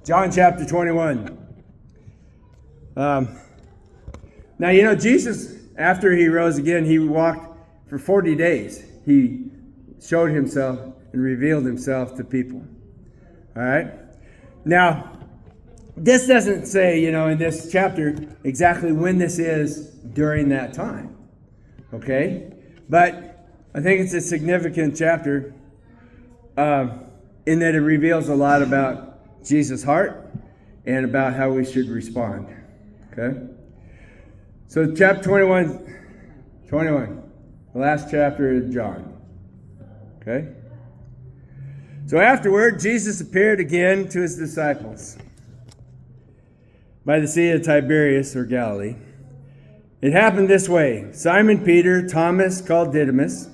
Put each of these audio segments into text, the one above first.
John chapter 21. Now, Jesus, after he rose again, he walked for 40 days. He showed himself and revealed himself to people. All right? Now, this doesn't say, in this chapter exactly when this is during that time. Okay? But I think it's a significant chapter in that it reveals a lot about Jesus' heart and about how we should respond. Okay? So chapter 21, the last chapter of John. Okay? So afterward, Jesus appeared again to his disciples by the Sea of Tiberias, or Galilee. It happened this way. Simon Peter, Thomas called Didymus,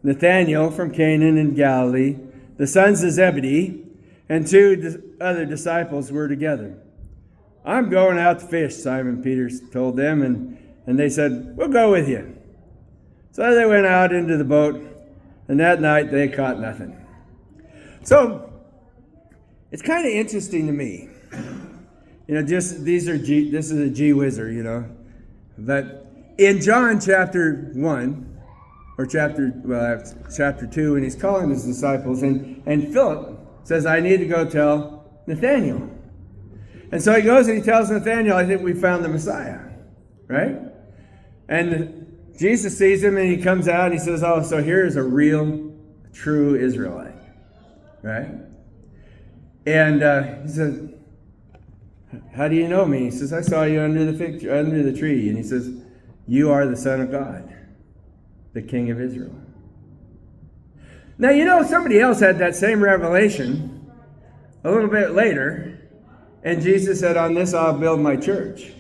Nathanael from Canaan in Galilee, the sons of Zebedee, and two other disciples were together. I'm going out to fish, Simon Peter told them, and they said, we'll go with you. So they went out into the boat, and that night they caught nothing. So it's kind of interesting to me. This is a gee whizzer, But in John chapter 1, or chapter 2, and he's calling his disciples, and Philip says, I need to go tell Nathanael. And so he goes and he tells Nathanael, I think we found the Messiah, right? And Jesus sees him and he comes out and he says, oh, so here's a real, true Israelite, right? And he says, how do you know me? He says, I saw you under the tree. And he says, you are the Son of God, the King of Israel. Now, somebody else had that same revelation a little bit later. And Jesus said, on this I'll build my church.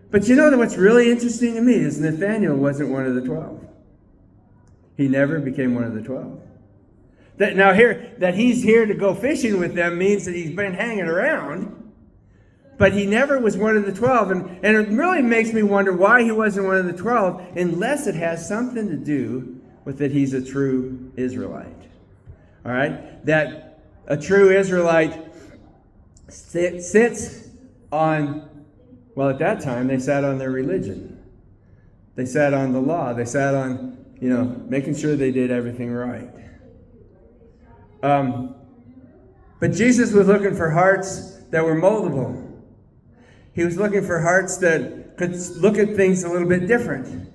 But what's really interesting to me is Nathanael wasn't one of the 12. He never became one of the 12. That he's here to go fishing with them means that he's been hanging around, but he never was one of the 12. And it really makes me wonder why he wasn't one of the 12, unless it has something to do with that he's a true Israelite. All right? That a true Israelite sits on, well, at that time, they sat on their religion. They sat on the law. They sat on, making sure they did everything right. But Jesus was looking for hearts that were moldable. He was looking for hearts that could look at things a little bit different.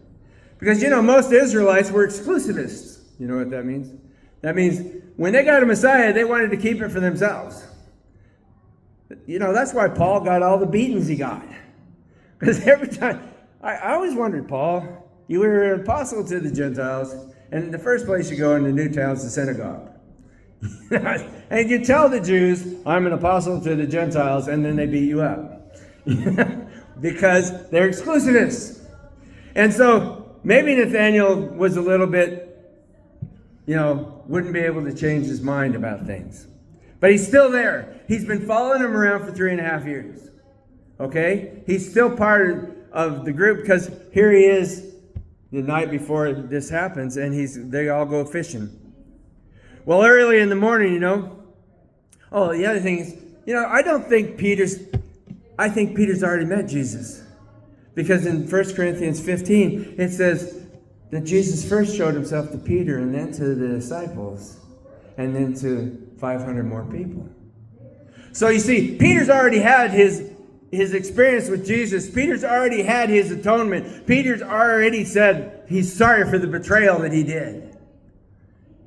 Because, most Israelites were exclusivists. You know what that means? That means when they got a Messiah, they wanted to keep it for themselves. That's why Paul got all the beatings he got. Because every time, I always wondered, Paul, you were an apostle to the Gentiles, and the first place you go in the new town is the synagogue. And you tell the Jews, I'm an apostle to the Gentiles, and then they beat you up. Because they're exclusivists. And so maybe Nathanael was a little bit, wouldn't be able to change his mind about things. But he's still there. He's been following him around for 3.5 years. Okay? He's still part of the group because here he is the night before this happens, and they all go fishing. Well, early in the morning, Oh, the other thing is, I think Peter's already met Jesus. Because in 1 Corinthians 15, it says that Jesus first showed himself to Peter and then to the disciples and then to 500 more people. So you see, Peter's already had his experience with Jesus. Peter's already had his atonement. Peter's already said he's sorry for the betrayal that he did.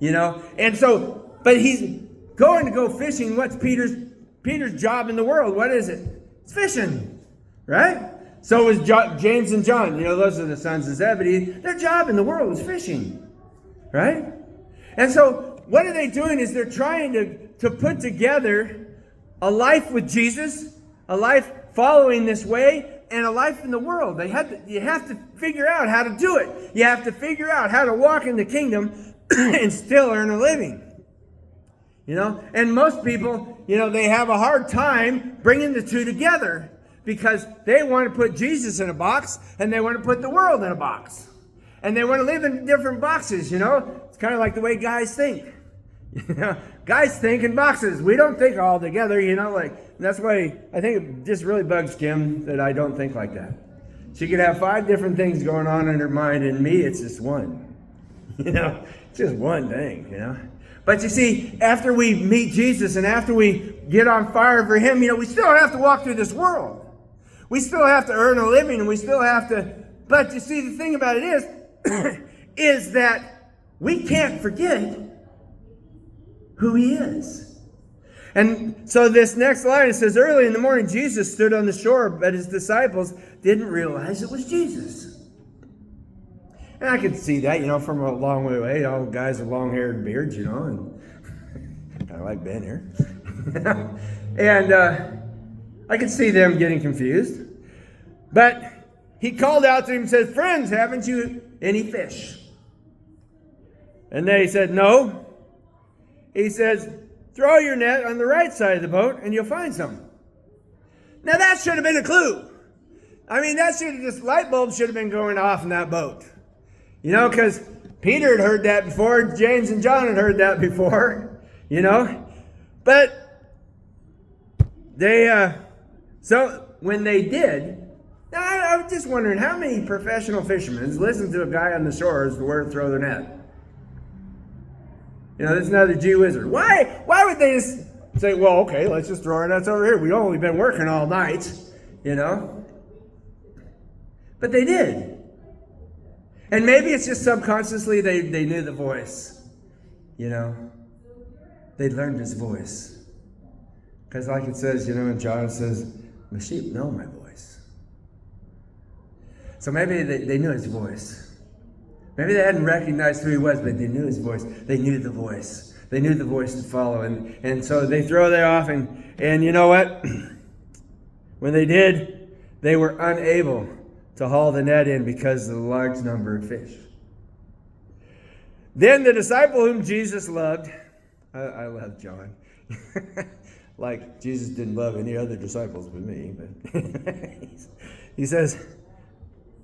And so, but he's going to go fishing. What's Peter's job in the world? What is it? It's fishing, right? So was James and John. Those are the sons of Zebedee. Their job in the world is fishing, right? And so what are they doing is they're trying to put together a life with Jesus, a life following this way, and a life in the world. You have to figure out how to do it. You have to figure out how to walk in the kingdom and still earn a living. And most people, they have a hard time bringing the two together because they want to put Jesus in a box and they want to put the world in a box. And they want to live in different boxes, It's kind of like the way guys think. You know, guys think in boxes. We don't think all together, you know, like, that's why I think it just really bugs Kim that I don't think like that. She could have 5 different things going on in her mind, and me, it's just one. You know, it's just one thing, you know. But you see, after we meet Jesus and after we get on fire for him, you know, we still have to walk through this world. We still have to earn a living, and we still have to, but you see, the thing about it is, is that we can't forget who he is. And so this next line, it says, early in the morning, Jesus stood on the shore, but his disciples didn't realize it was Jesus. And I could see that, you know, from a long way away. All guys with long-haired beards, you know, and kind of like Ben here. And I could see them getting confused. But he called out to him and said, friends, haven't you any fish? And they said, no. He says, throw your net on the right side of the boat and you'll find some. Now that should have been a clue. I mean, that should have just, light bulbs should have been going off in that boat. You know, because Peter had heard that before, James and John had heard that before, you know. But they, so when they did, I was just wondering how many professional fishermen listen to a guy on the shores to where to throw their net. You know, this is another G wizard. Why would they just say, well, okay, let's just throw our nets over here. We've only been working all night, you know. But they did. And maybe it's just subconsciously they knew the voice, you know. They learned his voice. Because like it says, you know, in John, it says, the sheep know my voice. So maybe they knew his voice. Maybe they hadn't recognized who he was, but they knew his voice. They knew the voice. They knew the voice to follow. And so they throw that off, and you know what? When they did, they were unable to haul the net in because of the large number of fish. Then the disciple whom Jesus loved, I love John. Like Jesus didn't love any other disciples but me. But he says,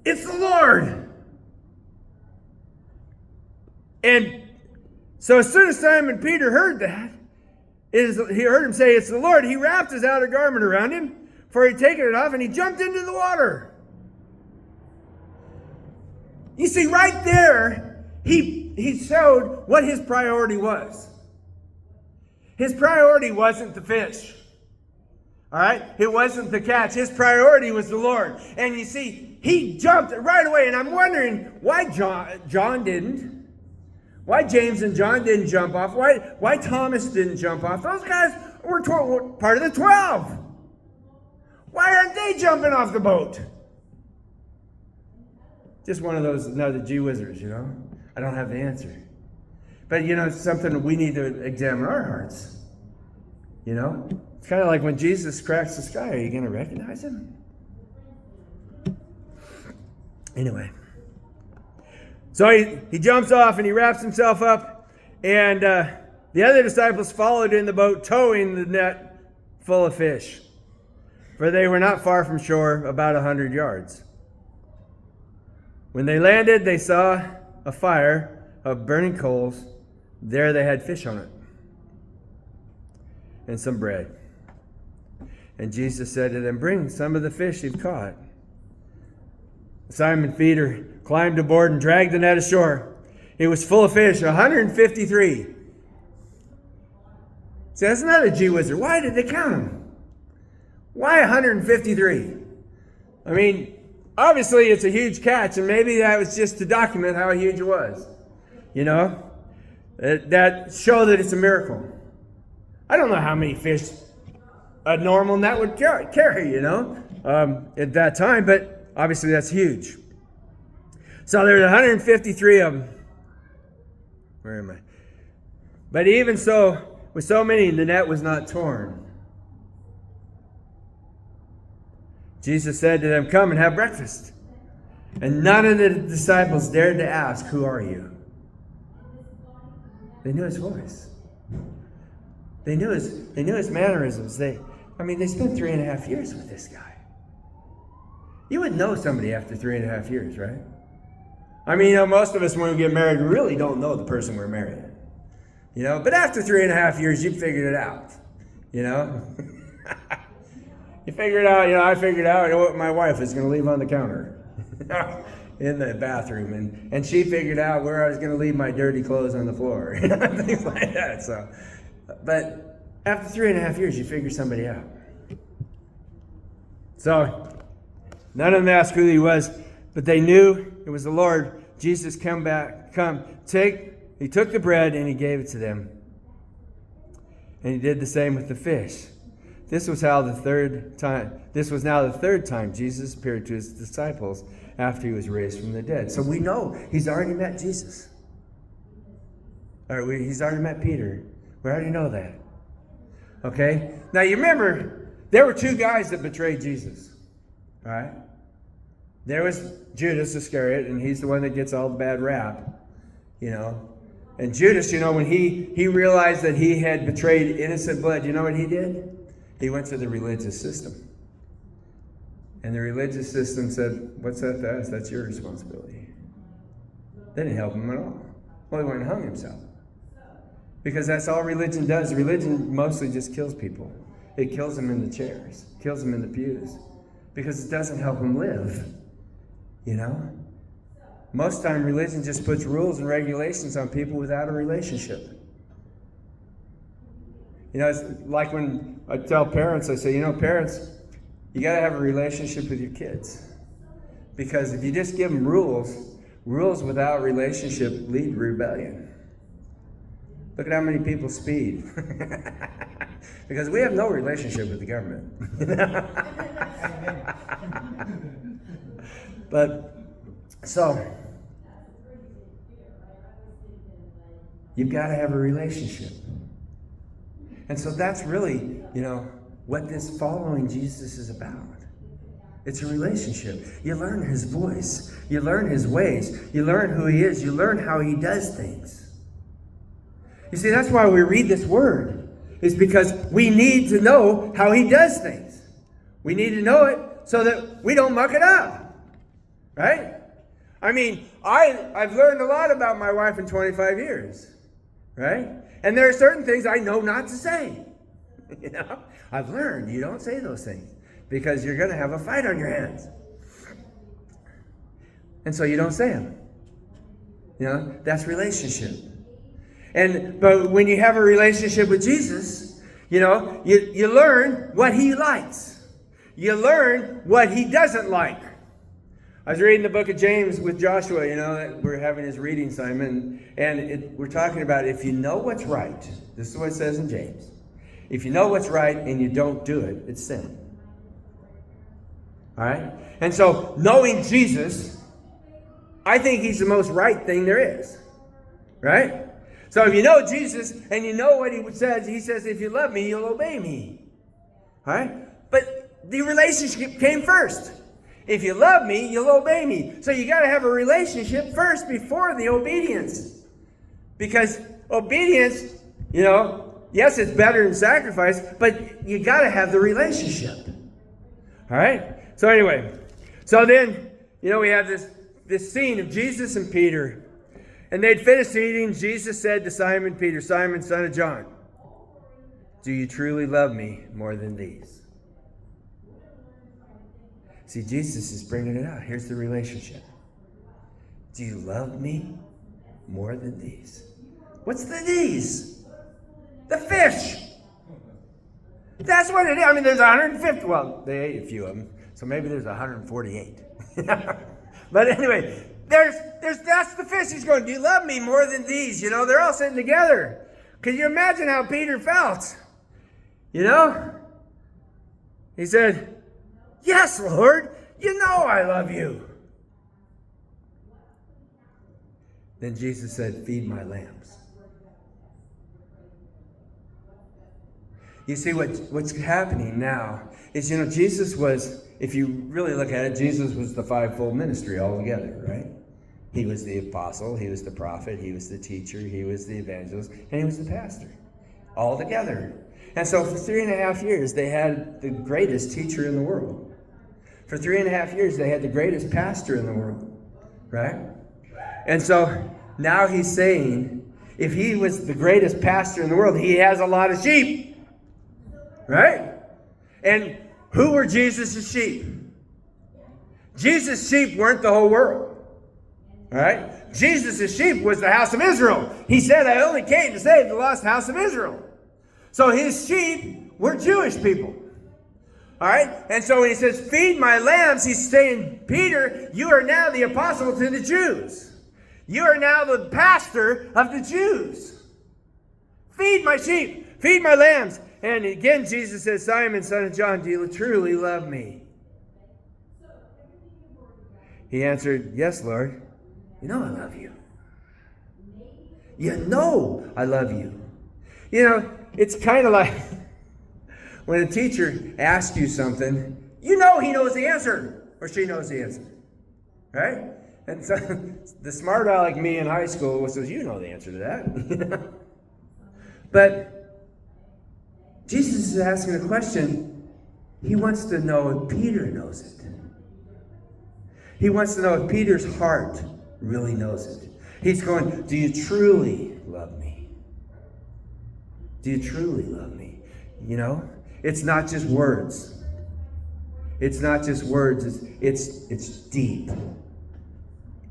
it's the Lord. And so as soon as Simon Peter heard that, he heard him say, it's the Lord, he wrapped his outer garment around him, for he'd taken it off, and he jumped into the water. You see, right there, he showed what his priority was. His priority wasn't the fish. All right? It wasn't the catch. His priority was the Lord. And you see, he jumped right away. And I'm wondering why John didn't. Why James and John didn't jump off. Why Thomas didn't jump off. Those guys were part of the 12. Why aren't they jumping off the boat? Just one of those another G wizards, you know. I don't have the answer. But, you know, it's something that we need to examine our hearts. You know? It's kind of like when Jesus cracks the sky. Are you going to recognize him? Anyway. So he jumps off and he wraps himself up. And the other disciples followed in the boat, towing the net full of fish. For they were not far from shore, about 100 yards. When they landed, they saw a fire of burning coals. There they had fish on it and some bread. And Jesus said to them, bring some of the fish you've caught. Simon Peter climbed aboard and dragged the net ashore. It was full of fish, 153. See, that's not a G wizard. Why did they count them? Why 153? I mean, obviously it's a huge catch, and maybe that was just to document how huge it was. You know? That show that it's a miracle. I don't know how many fish a normal net would carry, you know, at that time, but obviously that's huge. So there's 153 of them. Where am I? But even so, with so many, the net was not torn. Jesus said to them, come and have breakfast. And none of the disciples dared to ask, who are you? They knew his voice. They knew his mannerisms. They spent 3.5 years with this guy. You would know somebody after 3.5 years, right? I mean, you know, most of us when we get married, we really don't know the person we're marrying. But after 3.5 years, you figured it out, You figure it out, I figured out what my wife is going to leave on the counter in the bathroom. And she figured out where I was going to leave my dirty clothes on the floor. Things like that. But after 3.5 years, you figure somebody out. So none of them asked who he was, but they knew it was the Lord. Jesus He took the bread and he gave it to them. And he did the same with the fish. This was now the third time Jesus appeared to his disciples after he was raised from the dead. So we know he's already met Jesus. He's already met Peter. We already know that. Okay? Now you remember, there were two guys that betrayed Jesus. All right? There was Judas Iscariot, and he's the one that gets all the bad rap. And Judas, when he realized that he had betrayed innocent blood, you know what he did? He went to the religious system. And the religious system said, what's that to us? That's your responsibility. They didn't help him at all. Well, he went and hung himself. Because that's all religion does. Religion mostly just kills people. It kills them in the chairs. Kills them in the pews. Because it doesn't help them live. Most time religion just puts rules and regulations on people without a relationship. It's like when I tell parents, I say, parents, you got to have a relationship with your kids. Because if you just give them rules without relationship lead to rebellion. Look at how many people speed. Because we have no relationship with the government. So, you've got to have a relationship. And so that's really, what this following Jesus is about. It's a relationship. You learn his voice. You learn his ways. You learn who he is. You learn how he does things. You see, that's why we read this word. Is because we need to know how he does things. We need to know it so that we don't muck it up. Right? I've learned a lot about my wife in 25 years. Right? And there are certain things I know not to say. I've learned you don't say those things because you're going to have a fight on your hands. And so you don't say them. That's relationship. But when you have a relationship with Jesus, you learn what he likes. You learn what he doesn't like. I was reading the book of James with Joshua, we're having his reading, Simon, and we're talking about if you know what's right. This is what it says in James. If you know what's right and you don't do it, it's sin. All right? And so, knowing Jesus, I think he's the most right thing there is. Right? So if you know Jesus and you know what he says, if you love me, you'll obey me. All right? But the relationship came first. If you love me, you'll obey me. So you got to have a relationship first before the obedience. Because obedience, yes, it's better than sacrifice, but you got to have the relationship. All right? So anyway, then, we have this scene of Jesus and Peter. And they'd finished eating. Jesus said to Simon Peter, Simon, son of John, do you truly love me more than these? See, Jesus is bringing it out. Here's the relationship. Do you love me more than these? What's the these? The fish. That's what it is. There's 150. Well, they ate a few of them, so maybe there's 148. But anyway, that's the fish. He's going, do you love me more than these? They're all sitting together. Can you imagine how Peter felt? He said, yes, Lord, I love you. Then Jesus said, feed my lambs. You see, what's happening now is, Jesus was, if you really look at it, Jesus was the fivefold ministry altogether, right? He was the apostle, he was the prophet, he was the teacher, he was the evangelist, and he was the pastor, all together. And so for 3.5 years, they had the greatest teacher in the world. For 3.5 years, they had the greatest pastor in the world, right? And so now he's saying, if he was the greatest pastor in the world, he has a lot of sheep. Right? And who were Jesus' sheep? Jesus' sheep weren't the whole world. All right? Jesus' sheep was the house of Israel. He said, I only came to save the lost house of Israel. So his sheep were Jewish people. All right? And so when he says, feed my lambs, he's saying, Peter, you are now the apostle to the Jews. You are now the pastor of the Jews. Feed my sheep. Feed my lambs. And again, Jesus says, Simon, son of John, do you truly love me? He answered, yes, Lord. You know I love you. You know I love you. You know, it's kind of like when a teacher asks you something, you know he knows the answer, or she knows the answer. Right? And so the smart guy like me in high school says, you know the answer to that. But Jesus is asking a question. He wants to know if Peter knows it. He wants to know if Peter's heart really knows it. He's going, do you truly love me? Do you truly love me? You know, it's not just words. It's not just words. It's deep.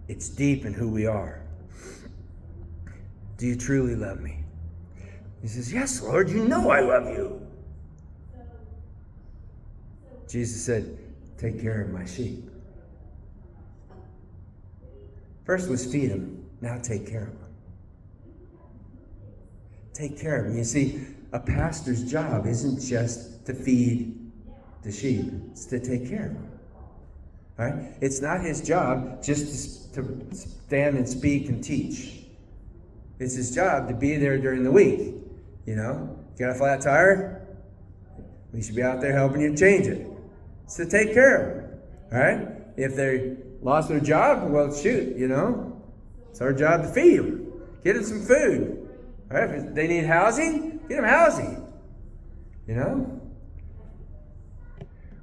It's deep in who we are. Do you truly love me? He says, yes, Lord, you know I love you. Jesus said, take care of my sheep. First was feed them. Now take care of them. Take care of them. You see, a pastor's job isn't just to feed the sheep. It's to take care of them. All right? It's not his job just to stand and speak and teach. It's his job to be there during the week. You know, you got a flat tire? We should be out there helping you change it. It's to take care of them. All right? If they lost their job, well, shoot, you know. It's our job to feed them. Get them some food. All right? If they need housing, get them housing. You know?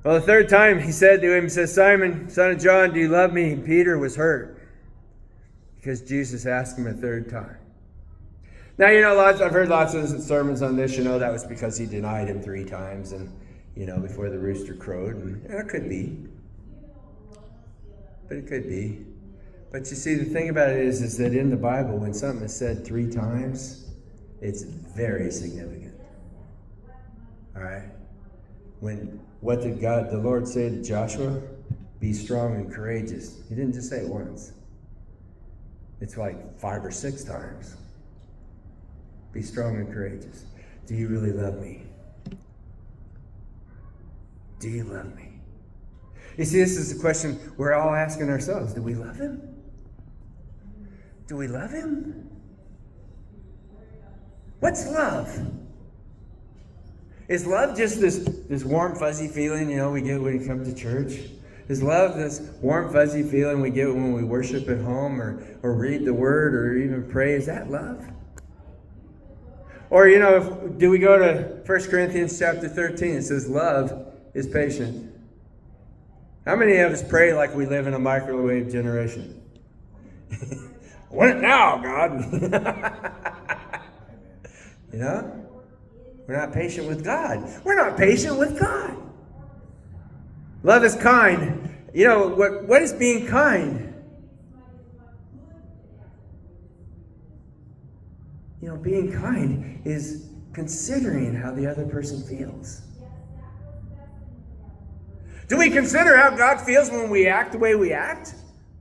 Well, the third time he said to him, he says, Simon, son of John, do you love me? And Peter was hurt because Jesus asked him a third time. Now, you know, I've heard lots of sermons on this. You know, that was because he denied him 3 times and, you know, before the rooster crowed. And it could be. But it could be. But you see, the thing about it is that in the Bible, when something is said 3 times, it's very significant. All right? What did the Lord say to Joshua? Be strong and courageous. He didn't just say it once. It's like 5 or 6 times. Be strong and courageous. Do you really love me? Do you love me? You see, this is the question we're all asking ourselves. Do we love him? Do we love him? What's love? Is love just this warm, fuzzy feeling, you know, we get when we come to church? Is love this warm, fuzzy feeling we get when we worship at home or read the word or even pray? Is that love? Or, you know, do we go to 1 Corinthians chapter 13? It says love is patient. How many of us pray like we live in a microwave generation? Want it now, God. You know? We're not patient with God. We're not patient with God. Love is kind. You know, what is being kind? You know, being kind is considering how the other person feels. Do we consider how God feels when we act the way we act?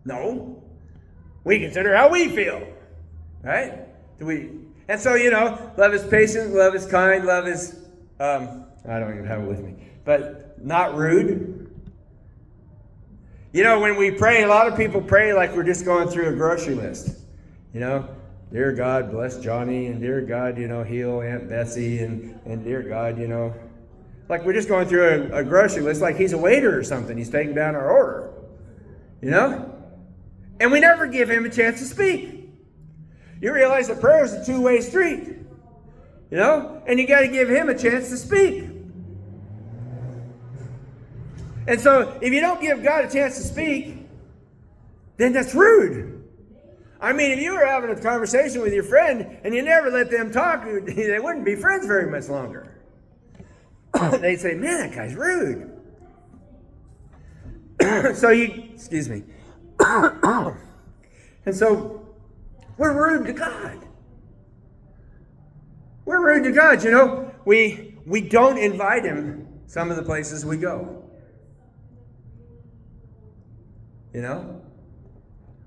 No. We consider how we feel. Right? And so, you know, love is patient, love is kind, love is, I don't even have it with me, but not rude. You know, when we pray, a lot of people pray like we're just going through a grocery list. You know, dear God, bless Johnny, and dear God, you know, heal Aunt Bessie, and dear God, you know, like we're just going through a grocery list like he's a waiter or something. He's taking down our order. You know? And we never give him a chance to speak. You realize that prayer is a 2-way street. You know? And you got to give him a chance to speak. And so, if you don't give God a chance to speak, then that's rude. I mean, if you were having a conversation with your friend and you never let them talk, they wouldn't be friends very much longer. They'd say, man, that guy's rude. Excuse me. And so, we're rude to God. We're rude to God, you know. We don't invite him some of the places we go. You know?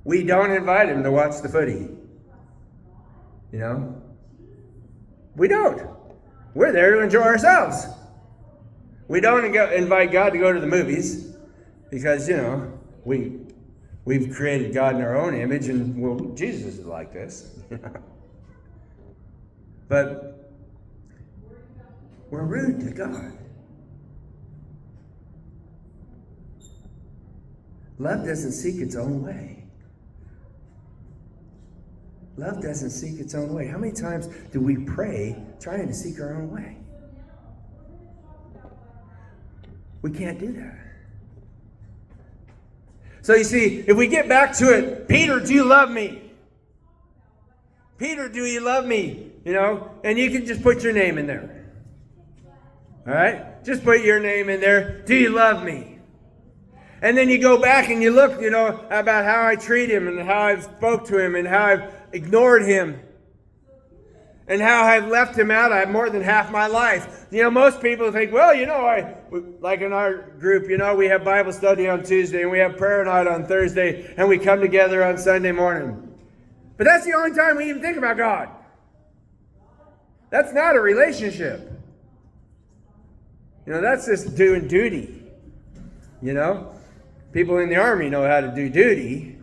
We don't invite him to watch the footy. You know? We don't. We're there to enjoy ourselves. We don't invite God to go to the movies because, you know, we've created God in our own image and, well, Jesus is like this. But we're rude to God. Love doesn't seek its own way. Love doesn't seek its own way. How many times do we pray trying to seek our own way? We can't do that. So you see, if we get back to it, Peter, do you love me? Peter, do you love me? You know, and you can just put your name in there. All right? Just put your name in there. Do you love me? And then you go back and you look, you know, about how I treat him and how I've spoke to him and how I've ignored him and how I've left him out more than half my life. You know, most people think, well, you know, like in our group, you know, we have Bible study on Tuesday and we have prayer night on Thursday and we come together on Sunday morning. But that's the only time we even think about God. That's not a relationship. You know, that's just doing duty. You know? People in the army know how to do duty.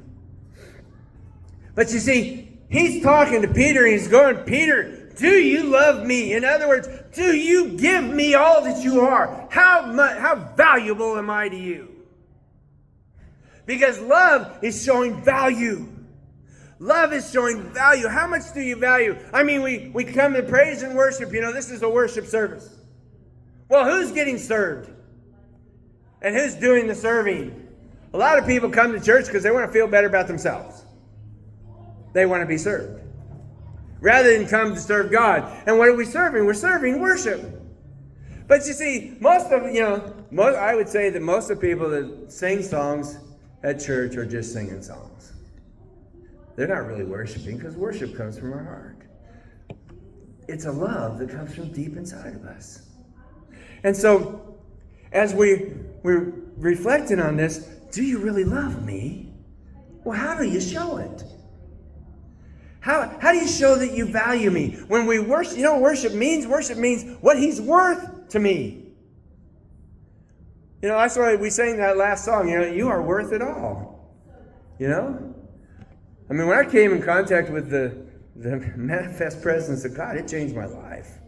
But you see, he's talking to Peter and he's going, Peter, do you love me? In other words, do you give me all that you are? How valuable am I to you? Because love is showing value. Love is showing value. How much do you value? I mean, we come to praise and worship. You know, this is a worship service. Well, who's getting served? And who's doing the serving? A lot of people come to church because they want to feel better about themselves. They want to be served. Rather than come to serve God. And what are we serving? We're serving worship. But you see, I would say that most of the people that sing songs at church are just singing songs. They're not really worshiping because worship comes from our heart. It's a love that comes from deep inside of us. And so, as we're reflecting on this, do you really love me? Well, how do you show it? How do you show that you value me? When we worship, you know what worship means? Worship means what he's worth to me. You know, that's why we sang that last song, you know, you are worth it all. You know? I mean, when I came in contact with the manifest presence of God, it changed my life.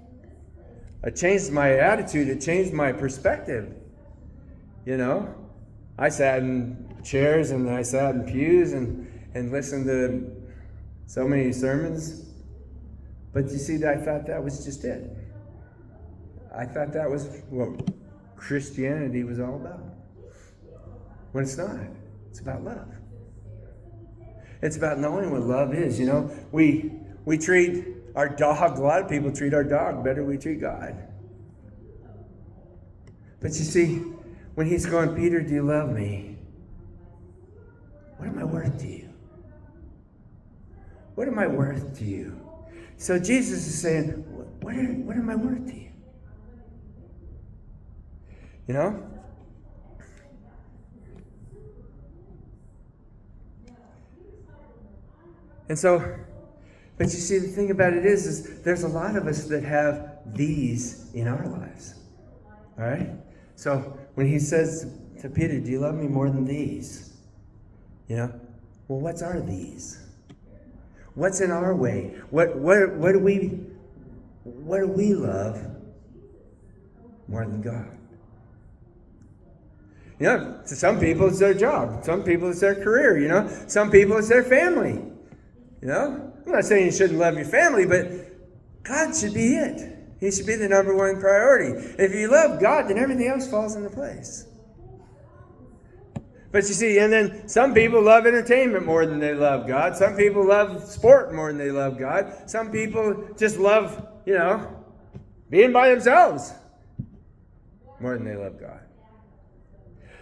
It changed my attitude. It changed my perspective. You know? I sat in chairs and I sat in pews and listened to so many sermons. But you see, I thought that was just it. I thought that was what Christianity was all about. When it's not. It's about love. It's about knowing what love is. You know, we treat our dog, a lot of people treat our dog better than we treat God. But you see, when he's going, Peter, do you love me? What am I worth to you? What am I worth to you? So Jesus is saying, what am I worth to you? You know? And so, but you see, the thing about it is there's a lot of us that have these in our lives. All right? So when he says to Peter, do you love me more than these? You know, well, what's our these? What's in our way? What do we love more than God? You know, to some people it's their job. Some people it's their career, you know. Some people it's their family. You know? I'm not saying you shouldn't love your family, but God should be it. He should be the number one priority. If you love God, then everything else falls into place. But you see, and then some people love entertainment more than they love God. Some people love sport more than they love God. Some people just love, being by themselves more than they love God.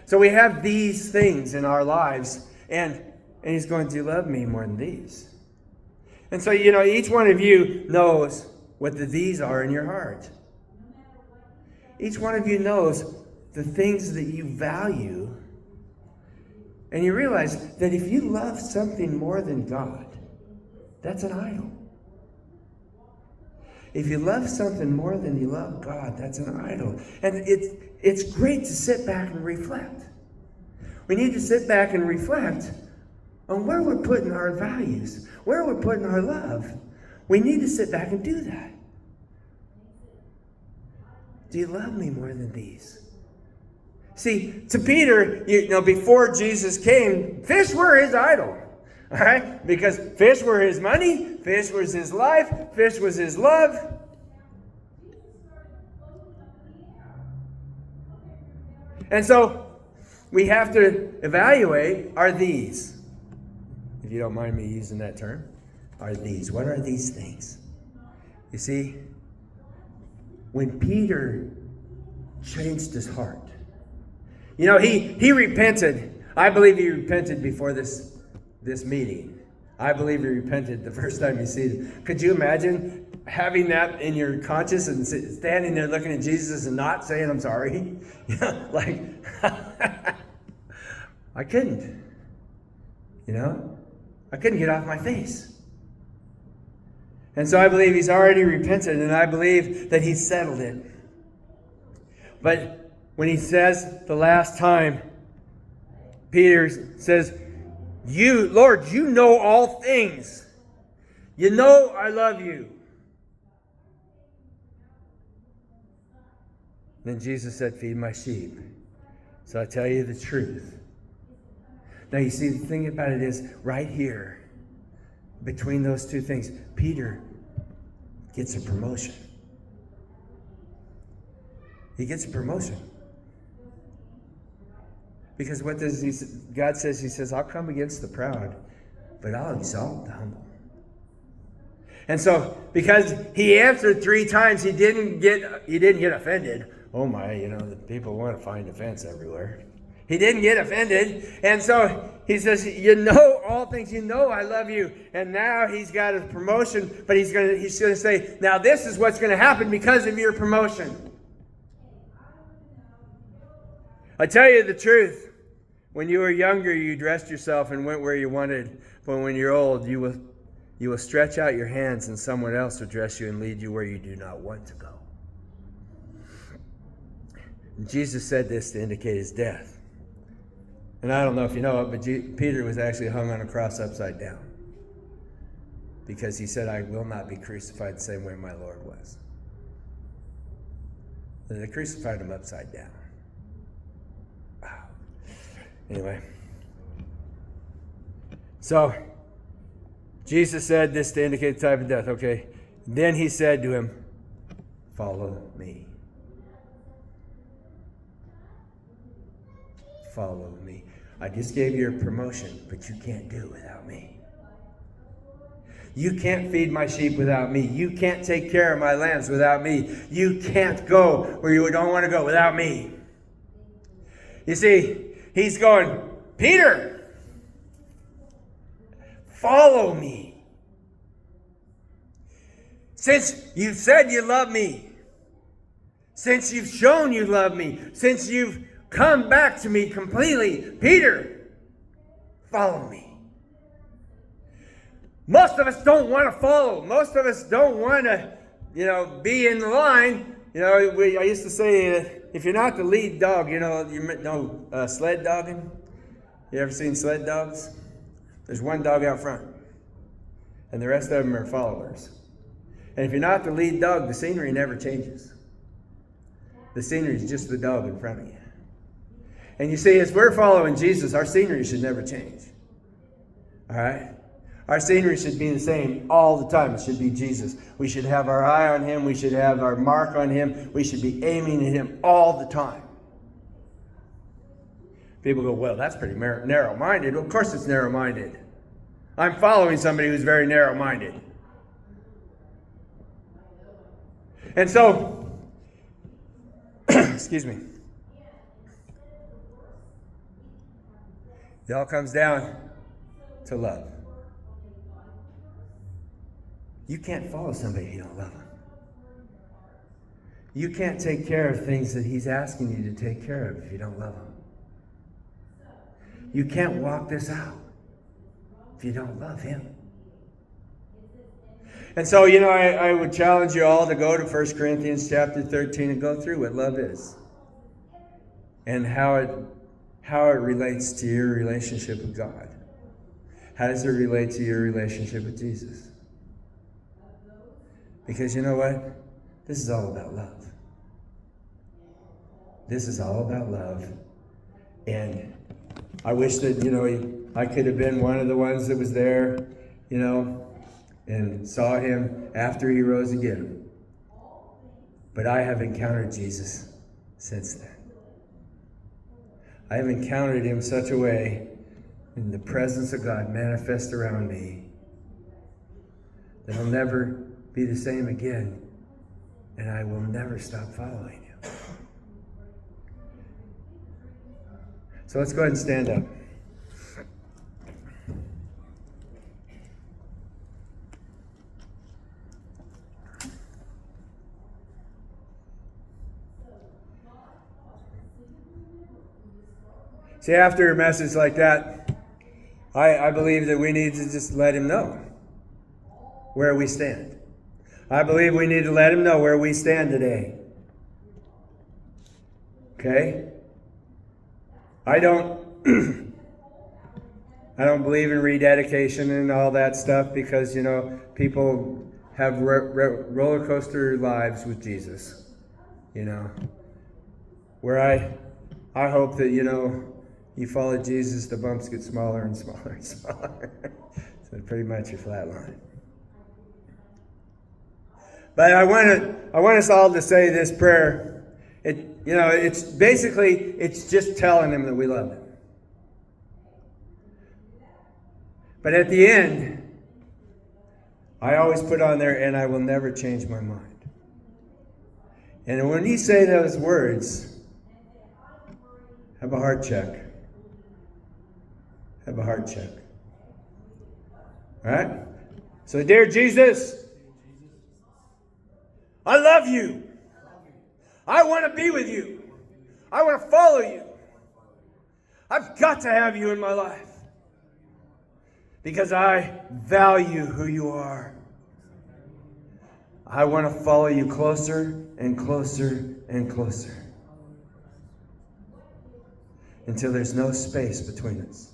So we have these things in our lives, and he's going to love me more than these. And so, each one of you knows what the these are in your heart. Each one of you knows the things that you value. And you realize that if you love something more than God, that's an idol. If you love something more than you love God, that's an idol. And it's great to sit back and reflect. We need to sit back and reflect on where we're putting our values, where we're putting our love. We need to sit back and do that. Do you love me more than these? See, to Peter, before Jesus came, fish were his idol. All right? Because fish were his money, fish was his life, fish was his love. And so we have to evaluate, are these, if you don't mind me using that term, are these? What are these things? You see, when Peter changed his heart, he repented. I believe he repented before this meeting. I believe he repented the first time he seen it. Could you imagine having that in your conscience and standing there looking at Jesus and not saying, I'm sorry? I couldn't. I couldn't get off my face. And so I believe he's already repented, and I believe that he's settled it. But when he says the last time, Peter says, Lord, you know all things. You know I love you. Then Jesus said, feed my sheep. So I tell you the truth. Now you see, the thing about it is, right here, between those two things, Peter gets a promotion. He gets a promotion. Because what does God says? He says, I'll come against the proud, but I'll exalt the humble. And so, because he answered 3 times, he didn't get offended. Oh my, the people want to find offense everywhere. He didn't get offended. And so he says, you know all things, you know I love you. And now he's got his promotion, but he's going to say, now this is what's going to happen because of your promotion. I tell you the truth. When you were younger, you dressed yourself and went where you wanted. But when you're old, you will stretch out your hands and someone else will dress you and lead you where you do not want to go. And Jesus said this to indicate his death. And I don't know if you know it, but Peter was actually hung on a cross upside down. Because he said, I will not be crucified the same way my Lord was. And they crucified him upside down. Anyway, so Jesus said this to indicate the type of death. Okay, then he said to him, follow me. Follow me. I just gave you a promotion, but you can't do it without me. You can't feed my sheep without me. You can't take care of my lambs without me. You can't go where you don't want to go without me. You see, he's going, Peter, follow me. Since you've said you love me, since you've shown you love me, since you've come back to me completely, Peter, follow me. Most of us don't want to follow. Most of us don't want to, be in the line. I used to say, if you're not the lead dog, sled dogging. You ever seen sled dogs? There's one dog out front, and the rest of them are followers. And if you're not the lead dog, the scenery never changes. The scenery is just the dog in front of you. And you see, as we're following Jesus, our scenery should never change. All right? Our scenery should be the same all the time. It should be Jesus. We should have our eye on him. We should have our mark on him. We should be aiming at him all the time. People go, well, that's pretty narrow-minded. Of course it's narrow-minded. I'm following somebody who's very narrow-minded. And so, excuse me, it all comes down to love. You can't follow somebody if you don't love them. You can't take care of things that he's asking you to take care of if you don't love him. You can't walk this out if you don't love him. And so, I would challenge you all to go to 1 Corinthians chapter 13 and go through what love is and how it relates to your relationship with God. How does it relate to your relationship with Jesus? Because you know what? This is all about love. This is all about love. And I wish that, I could have been one of the ones that was there, and saw him after he rose again. But I have encountered Jesus since then. I have encountered him such a way in the presence of God manifest around me that I'll never be the same again, and I will never stop following him. So let's go ahead and stand up. See, after a message like that, I believe that we need to just let him know where we stand. I believe we need to let him know where we stand today. Okay? I don't believe in rededication and all that stuff because, people have roller coaster lives with Jesus. Where I hope that, you follow Jesus, the bumps get smaller and smaller and smaller. So pretty much a flat line. But I want us all to say this prayer. It's basically just telling him that we love him. But at the end, I always put on there, and I will never change my mind. And when you say those words, have a heart check. Have a heart check. All right? So, dear Jesus, I love you. I want to be with you. I want to follow you. I've got to have you in my life because I value who you are. I want to follow you closer and closer and closer until there's no space between us.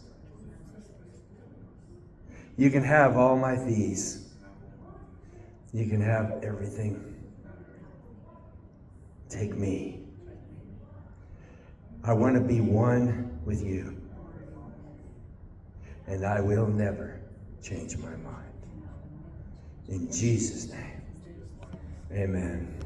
You can have all my these. You can have everything. Take me. I want to be one with you. And I will never change my mind. In Jesus' name, amen.